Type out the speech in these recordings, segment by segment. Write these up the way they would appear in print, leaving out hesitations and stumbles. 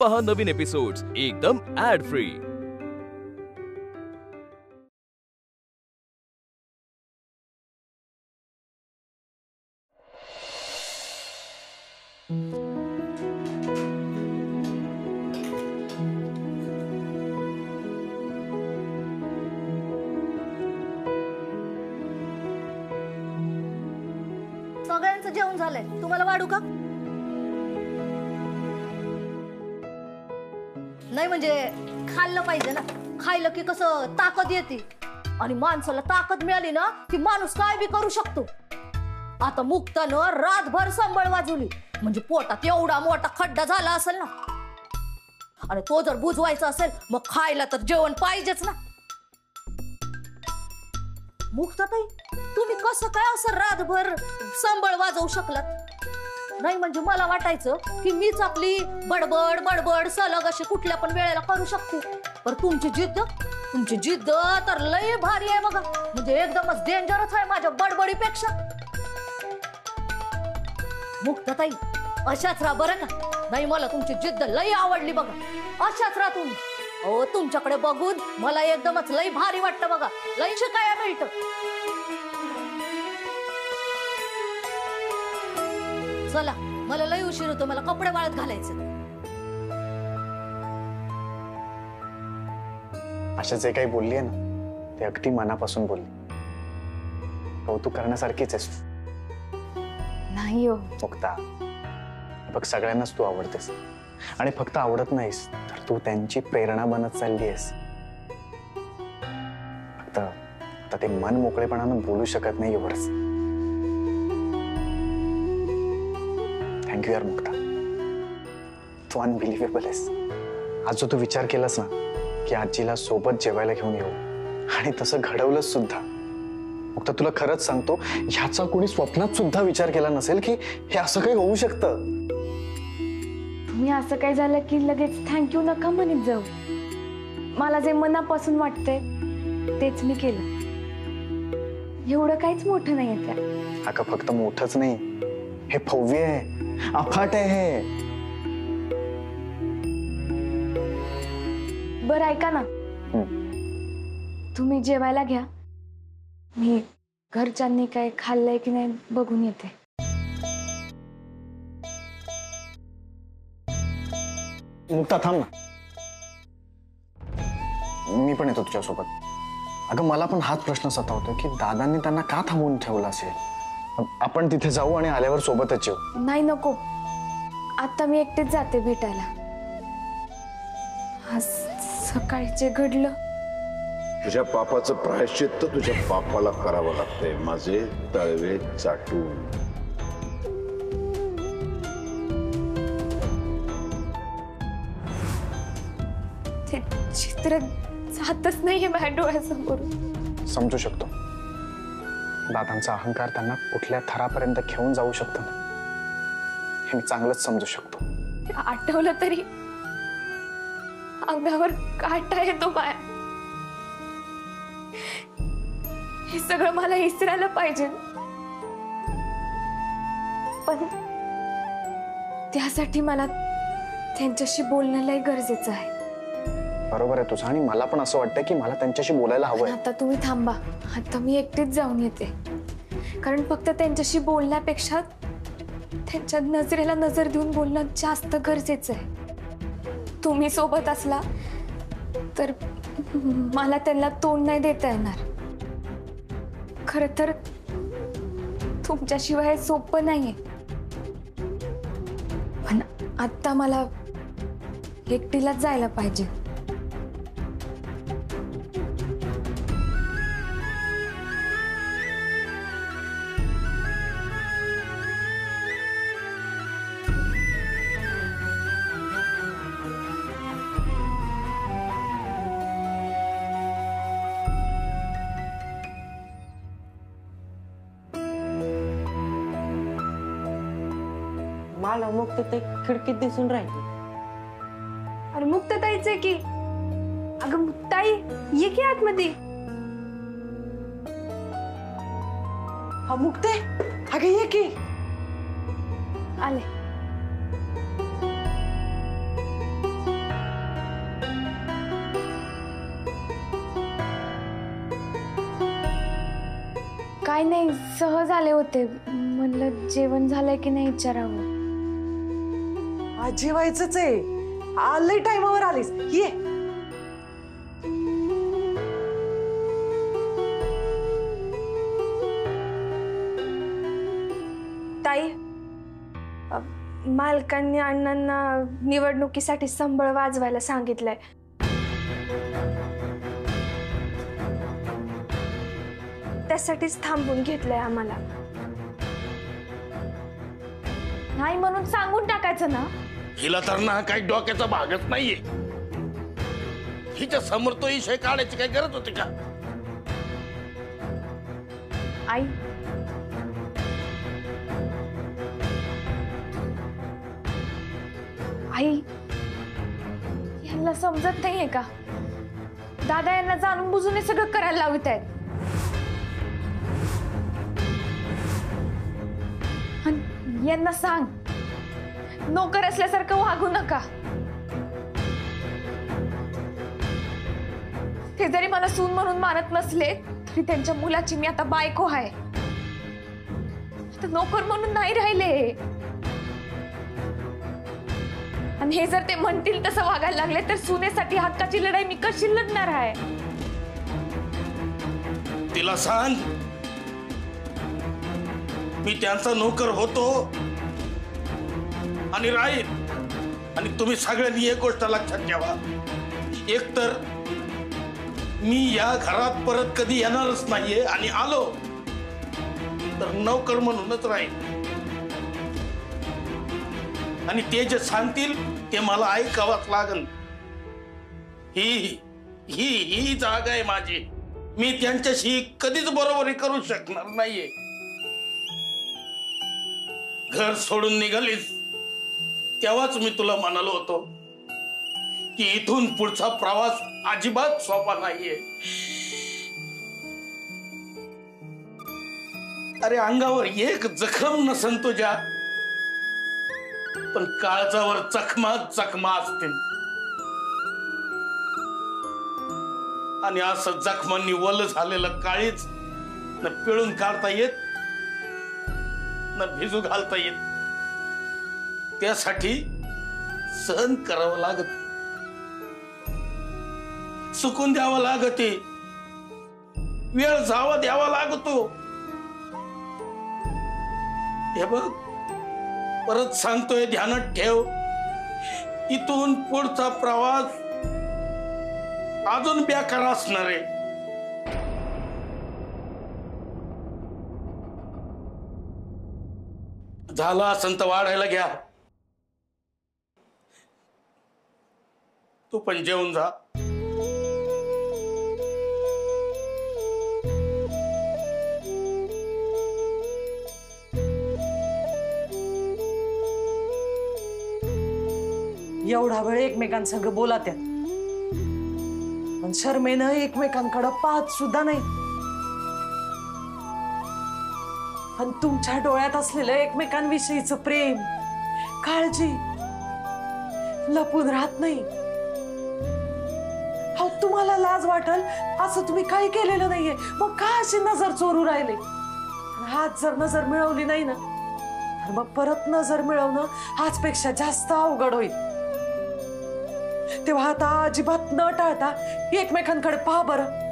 पहा नवीन एपिसोड्स एकदम add free. सगळ्यांचं जेवण झालंय, तुम्हाला वाढू का? नाही म्हणजे खाल्लं पाहिजे ना, खायलं की कसं ताकद येते आणि माणसाला ताकद मिळाली ना की माणूस काय बी करू शकतो। आता मुक्तानं रातभर संबळ वाजवली म्हणजे पोटात एवढा मोठा खड्डा झाला असेल ना, आणि तो जर बुजवायचा असेल मग खायला तर जेवण पाहिजेच ना। मुक्ताताई, तुम्ही कसं काय असं रातभर संबळ वाजवू शकलात? नाही म्हणजे मला वाटायचं की मीच आपली बडबड बडबड सलग अशी कुठल्या पण वेळेला करू शकते, पण तुमची जिद्द तर लय भारी आहे बघा, म्हणजे एकदमच डेंजरच आहे माझ्या बडबडीपेक्षा। मुक्ताताई, अशाच राहा बरं का। नाही मला तुमची जिद्द लय आवडली बघा, अशाच राहा तुम्ही। हो, तुमच्याकडे बघून मला एकदमच लय भारी वाटतं बघा, लय शिकायला मिळतं। चला, मला लय उशीर होतो, मला कपडे वाळत घालायचं। अशा जे काही बोलली आहे ना ते अगदी मनापासून बोलली, कौतुक करण्यासारखीच आहेस तू। नाही हो मुक्ता, बघ सगळ्यांनाच तू आवडतेस आणि फक्त आवडत नाहीस तर तू त्यांची प्रेरणा बनत चालली आहेस। फक्त ते मन मोकळेपणानं बोलू शकत नाही एवढंच। थँक्यू यार मुक्ता, तू अनबिलिव्हेबल आहेस। आज जो तू विचार केलास ना की आजीला सोबत जेवायला घेऊन येऊ, आणि तसं घडवलंच सुद्धा। मुक्ता, तुला खरंच सांगतो, ह्याचा कोणी स्वप्नात सुद्धा विचार केला नसेल की हे असं काही होऊ शकतं। तुम्ही असं काय झालं की लगेच थँक्यू नका म्हणत जाऊ। मला जे मनापासून वाटतंय तेच मी केलं, एवढं काहीच मोठं नाहीये त्या। अगं फक्त मोठंच नाही, हे भव्य आहे, अफाट आहे। बरं ऐका ना, तुम्ही जेवायला घ्या, मी घरच्यांनी काय खाल्लंय की नाही बघून येते। मुक्ता थांब ना, मी पण येतो तुझ्यासोबत। अगं मला पण हाच प्रश्न सतावतो की दादांनी त्यांना का थांबवून ठेवलं असेल। आपण तिथे जाऊ आणि आल्यावर सोबतच येऊ। नाही नको, आता मी एकटेच जाते भेटायला। आज सकाळी जे घडलं, तुझ्या पापाचं प्रायश्चित्त तुझ्या पापाला करावं लागतंय, माझे तळवे चाटून। ते चित्र जातच नाहीये माझ्या डोळ्यासमोर। समजू शकतो, दादांचा अहंकार त्यांना कुठल्या थरापर्यंत घेऊन जाऊ शकतो ना, हे मी चांगलंच समजू शकतो। आठवलं तरी अंगावर काटा येतो माया। हे सगळं मला विसरायला पाहिजे, पण त्यासाठी मला त्यांच्याशी बोलणं लय गरजेचं आहे। बरोबर आहे तुझं, आणि मला पण असं वाटतं की मला त्यांच्याशी बोलायला हवंय। आता तुम्ही थांबा, आता मी एकटीच जाऊन येते, कारण फक्त त्यांच्याशी बोलण्यापेक्षा त्यांच्या नजरेला नजर देऊन बोलणं जास्त गरजेचं आहे। तुम्ही सोबत असला तर मला त्यांना तोंड नाही देता येणार। खरं तर तुमच्याशिवाय सोपं नाहीये, पण आता मला एकटीलाच जायला पाहिजे। मला मुक्त ते खिडकीत दिसून राहिली। अरे मुक्ताताईच आहे की। अगं ताई, ये की आतमध्ये। हा मुक्ते, अगं ये की। आले। काय नाही, सहज आले होते, म्हणलं जेवण झालंय की नाही विचारावं. आज जेवायचंच आहे. लई टाइमावर आलीस, ये. ताई, मालकांनी अण्णांना निवडणुकीसाठी संबळ वाजवायला सांगितलंय. त्यासाठीच थांबून घेतलंय आम्हाला. नाही म्हणून सांगून टाकायचं ना. हिला तर ना काही डोक्याचा भागच नाहीये. हिच्या समोर तो विषय काढायची काय गरज होती का? आई, आई, यांना समजत नाहीये का? दादा यांना जाणून बुजून हे सगळं करायला लावत आहेत. यांना सांग, नोकर असल्यासारखं वागू नका. ते जरी मला सून म्हणून मानत नसले तरी त्यांच्या मुलाची मी आता बायको आहे. आता नोकर म्हणून नाही राहिले. आणि हे जर ते म्हणतील तसं वागायला लागले तर सुनेसाठी हक्काची लढाई मी कशी लढणार आहे? तिला सांग, मी त्यांचा नोकर होतो आणि राहील. आणि तुम्ही सगळ्यांनी एक गोष्ट लक्षात ठेवा, एकतर मी या घरात परत कधी येणारच नाहीये, आणि आलो तर नोकर म्हणूनच राहील. आणि ते जे सांगतील ते मला ऐकावंच लागल. ही ही ही जागा आहे माझी. मी त्यांच्याशी कधीच बरोबरी करू शकणार नाहीये. घर सोडून निघालीस तेव्हाच मी तुला म्हणालो होतो की इथून पुढचा प्रवास अजिबात सोपा नाहीये. अरे अंगावर एक जखम नसन तुझ्या, पण काळजावर चकमा चकमा असतील. आणि असं जखमांनी वल झालेलं काळीच न पिळून काढता येत न भिजू घालता येत. त्यासाठी सहन करावं लागत, सुकून द्यावं लागते, वेळ जावा द्यावा लागतो. हे बघ, परत सांगतोय, ध्यानात ठेव, इथून पुढचा प्रवास अजून बेकार असणार आहे. झाला असं तर वाढायला घ्या. तू पण जेवून जा. एवढा वेळ एकमेकांसंग बोला त्यात, पण शर्मेनं एकमेकांकडे पाहत सुद्धा नाही. आणि तुमच्या डोळ्यात असलेलं एकमेकांविषयीचं प्रेम, काळजी लपून राहत नाही. अहो, तुम्हाला लाज वाटल असं तुम्ही काही केलेलं नाहीये, मग का अशी नजर चोरू राहिले? हाच जर नजर मिळवली नाही ना, तर मग परत नजर मिळवणं आजपेक्षा जास्त अवघड होईल. तेव्हा आता अजिबात न टाळता एकमेकांकडे पहा बरं.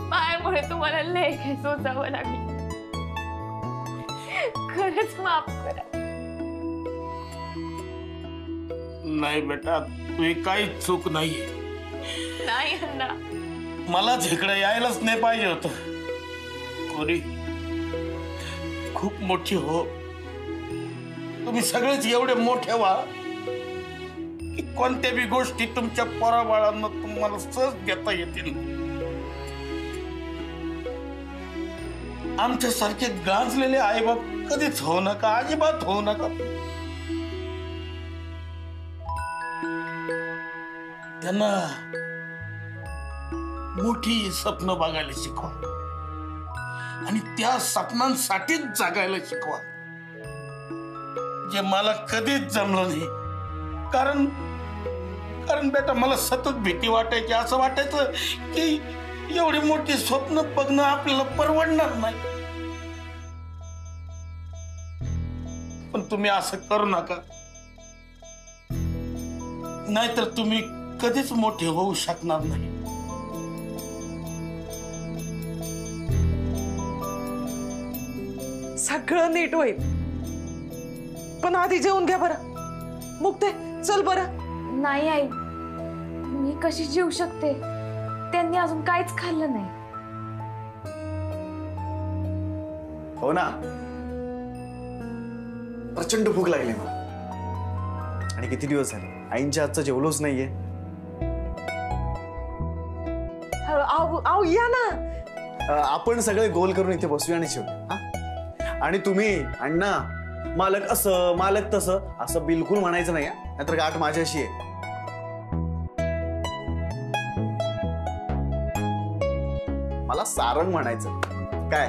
मायामुळे तुम्हाला लय काही सोसावं लागलं. खरंच माफ करा. नाही बेटा, तुझी काहीच चूक नाहीये. नाही अण्णा. मलाच इकडे यायलाच नाही पाहिजे होत. कोरी खूप मोठी हो. तुम्ही सगळेच एवढे मोठे व्हा की कोणत्या बी गोष्टी तुमच्या पोराबाळांना तुम्हाला सहज घेता येतील. आमच्या सारखे गाजलेले आईबाप कधीच होऊ नका, अजिबात होऊ नका. त्यांना मोठी स्वप्न बघायला शिकवा आणि त्या स्वप्नांसाठीच जगायला शिकवा, जे मला कधीच जमलं नाही. कारण बेटा मला सतत भीती वाटायची. असं वाटायचं की एवढी मोठी स्वप्न बघणं आपल्याला परवडणार नाही. पण तुम्ही असं करू नका, नाहीतर तुम्ही कधीच मोठे होऊ शकणार नाही. सगळं नीट होईल, पण आधी जेवून घ्या बरं. मुक्ते चल बरं. नाही आई, मी कशी जेवू शकते? त्यांनी अजून काहीच खाल्लं नाही. हो ना, प्रचंड भूक लागली मला. आणि किती दिवस झाले आईंच्या हातचं जेवलोच नाहीये. आऊ या ना. आपण सगळे गोल करून इथे बसूया आणि जेवूया. आणि तुम्ही अण्णा मालक असं मालक तसं असं बिलकुल म्हणायचं नाही, नाहीतर गाठ माझ्याशी आहे. मला सारंग म्हणायचं. काय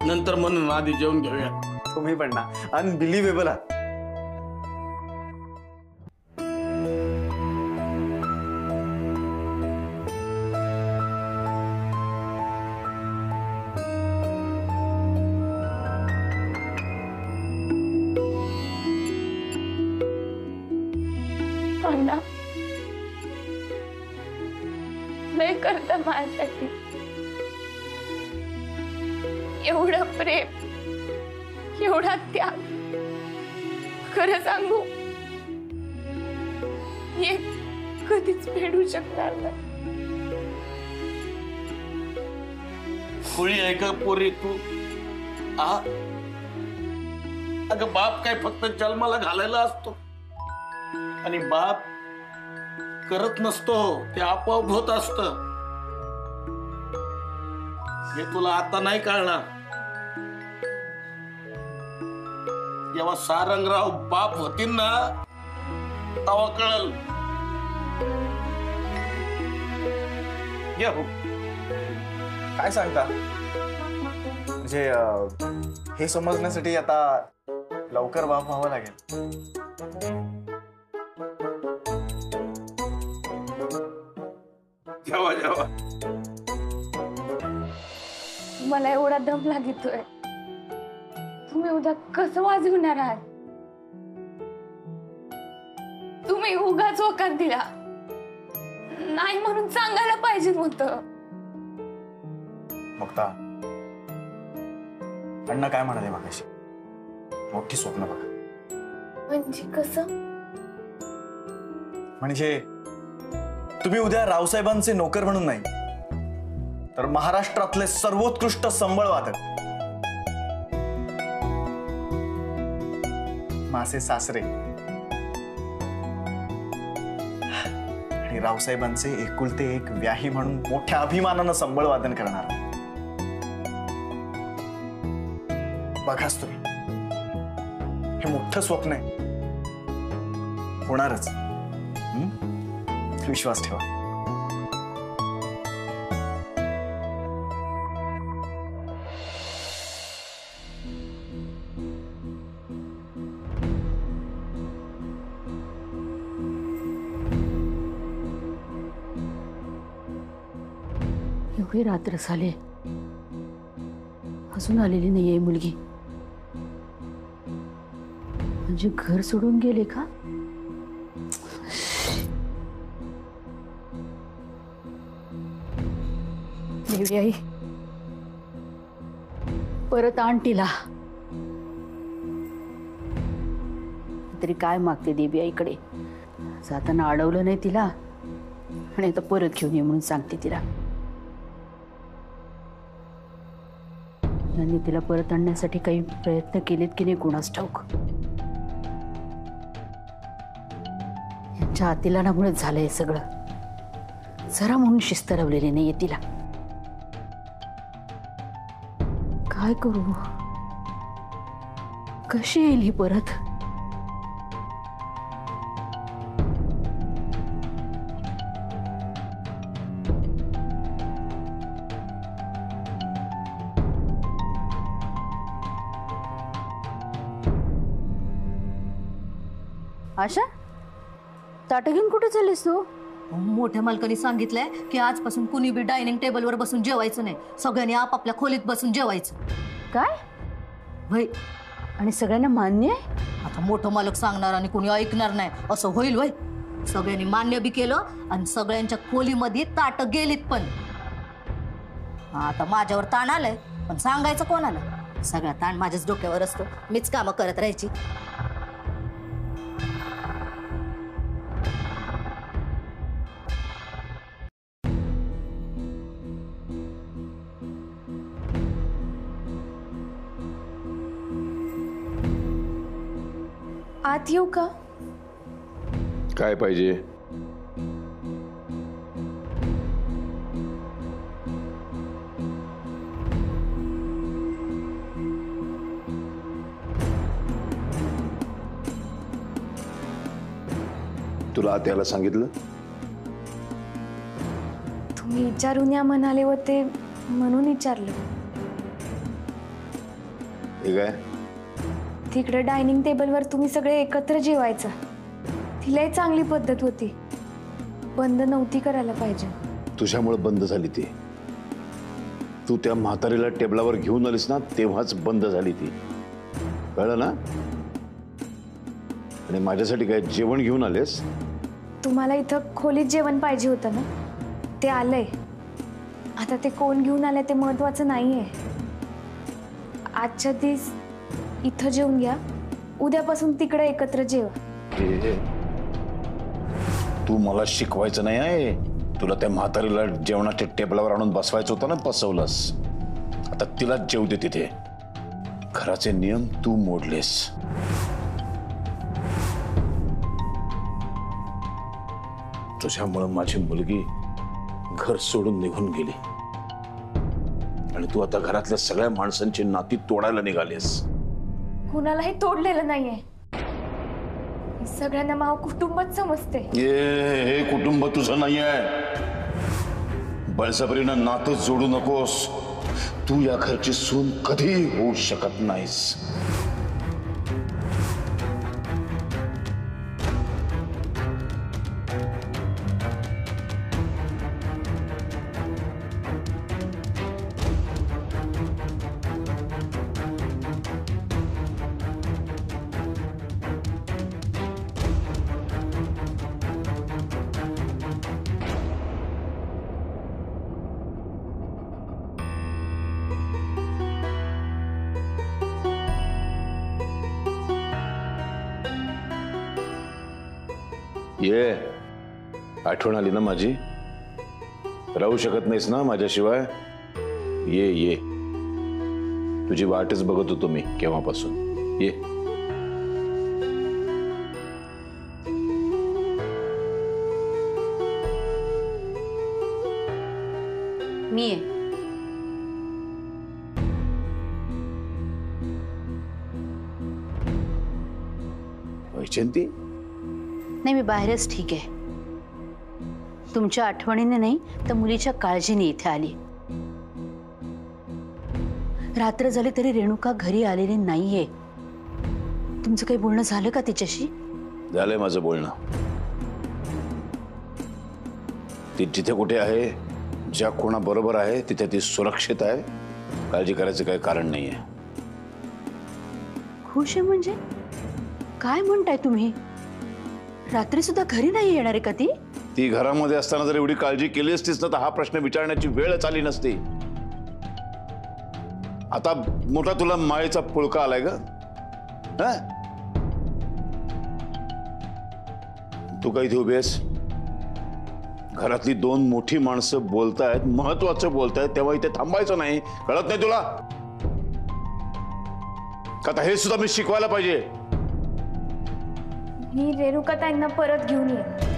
नंतर म्हणून आधी जेवून घेऊया. तुम्ही पण ना अनबिलिव्हेबल आहात. अण्णा लय करता माझ्यासाठी. एवढं प्रेम, एवढा त्याग. खरं सांगू, हे कधीच फेडू शकणार नाही. खुळी आहे का पोरी तू? अगं बाप काय फक्त जन्माला घालायला असतो आणि बाप करत नसतो, ते आपोआप होत असत. हे तुला आता नाही कळणार. जेव्हा सारंगराव बाप होतील ना तेव्हा कळल. हो काय सांगता? म्हणजे हे समजण्यासाठी आता लवकर बाप व्हावं लागेल. जेव्हा जेव्हा मला एवढा दम लागतोय. तुम्ही उद्या कसं वाजवणार आहात? तुम्ही उगाच होकार दिला नाही म्हणून सांगायला पाहिजे होतं. मुक्ता, अण्णा काय म्हणाले मागाशी? मोठी स्वप्न बघा. म्हणजे कसं? म्हणजे तुम्ही उद्या रावसाहेबांचे नोकर म्हणून नाही, तर महाराष्ट्रातले सर्वोत्कृष्ट संबळ वादक माझे सासरे आणि रावसाहेबांचे एकुलते एक व्याही म्हणून मोठ्या अभिमानानं संबळ वादन करणार. बघाच तुम्ही, हे मोठं स्वप्न आहे. होणारच. विश्वास ठेवा. एवढी रात्र झाले, अजून आलेली नाहीये मुलगी. म्हणजे घर सोडून गेले का? देवी आई, परत आण तिला. तरी काय मागते देवी आईकडे? जाताना अडवलं नाही तिला म्हणे तर परत घेऊन ये म्हणून सांगते तिला. यांनी तिला परत आणण्यासाठी काही प्रयत्न केलेत की नाही कुणास ठाऊक. यांच्या अतिलानामुळेच झालंय सगळं. जरा म्हणून शिस्त लावलेली नाहीये तिला. काय करू, कशी येईल ही परत? आशा, ताटं घेऊन कुठे चाललीस तू? मोठ्या मालकाने सांगितलंय की आजपासून कुणी बी डायनिंग टेबलवर बसून जेवायचं नाही, सगळ्यांनी आपापल्या खोलीत बसून जेवायचं. काय भाई आणि सगळ्यांना मान्य आहे? आता मोठं मालक सांगणार आणि कुणी ऐकणार नाही असं होईल वय? सगळ्यांनी मान्य बी केलं आणि सगळ्यांच्या खोलीमध्ये ताटं गेलीत पण. आता माझ्यावर ताण आलाय पण सांगायचं कोणाला? सगळा ताण माझ्याच डोक्यावर असतो, मीच कामं करत राहायची. आत येऊ का? काय पाहिजे? तुला आत यायला सांगितलं? तुम्ही विचारून या म्हणाले होते म्हणून विचारलं. हे काय? तिकडे डायनिंग टेबलवर तुम्ही सगळे एकत्र जेवायचं. तिलाही चांगली पद्धत होती, बंद नव्हती करायला पाहिजे. तुझ्यामुळे बंद झाली ती. तू त्या म्हातारीला टेबलावर घेऊन आलीस ना तेव्हाच बंद झाली ती, कळलं ना? आणि माझ्यासाठी काय जेवण घेऊन आलेस? तुम्हाला इथं खोलीत जेवण पाहिजे होतं ना, ते आलंय. आता ते कोण घेऊन आलंय ते महत्वाचं नाहीये. आजच्या दिवस इथं जेवून घ्या, उद्यापासून तिकडे एकत्र जेवा. तू मला शिकवायचं नाही आहे. तुला त्या म्हातारीला जेवणाच्या टेबलावर आणून बसवायचं होतं ना, बसवलंस. आता तिलाच जेव दे तिथे. घराचे नियम तू मोडलेस. तुझ्यामुळे माझी मुलगी घर सोडून निघून गेली आणि तू आता घरातल्या सगळ्या माणसांची नाती तोडायला निघालीस. कुणालाही तोडलेलं नाहीये. सगळ्यांना माव कुटुंबात समजते. हे कुटुंब तुझं नाही आहे. बळजबरीनं नातं जोडू नकोस. तू या घरची सून कधी होऊ शकत नाहीस. ये, आठवण आली ना माझी? राहू शकत नाहीस ना माझ्याशिवाय? ये ये, तुझी वाटच बघत होतो मी केव्हापासून. ये. मी वैजयंती, नाही, मी बाहेरच ठीक आहे. तुमच्या आठवणीने नाही तर मुलीच्या काळजीने इथे आली. रात्र झाली तरी रेणुका घरी आलेली नाहीये. तुमचं काही बोलणं झालं का तिच्याशी? झालंय माझं बोलणं. ती जिथे कुठे आहे, ज्या कोणा बरोबर आहे तिथे ती सुरक्षित आहे. काळजी करायचं काही कारण नाहीये. खुश आहे म्हणजे? काय म्हणताय तुम्ही? रात्री सुद्धा घरी नाही येणार आहे का ती? ती घरामध्ये असताना जर एवढी काळजी केली असतीस ना तर हा प्रश्न विचारण्याची वेळच आली नसती. आता मोठा तुला मायेचा पुळका आलाय ग. तू काय इथे उभी आहेस? घरातली दोन मोठी माणसं बोलतायत, महत्वाचं बोलतायत, तेव्हा इथे थांबायचं नाही. कळत नाही तुला? आता हे सुद्धा मी शिकवायला पाहिजे. मी रेणुकाताईंना परत घेऊन येईन.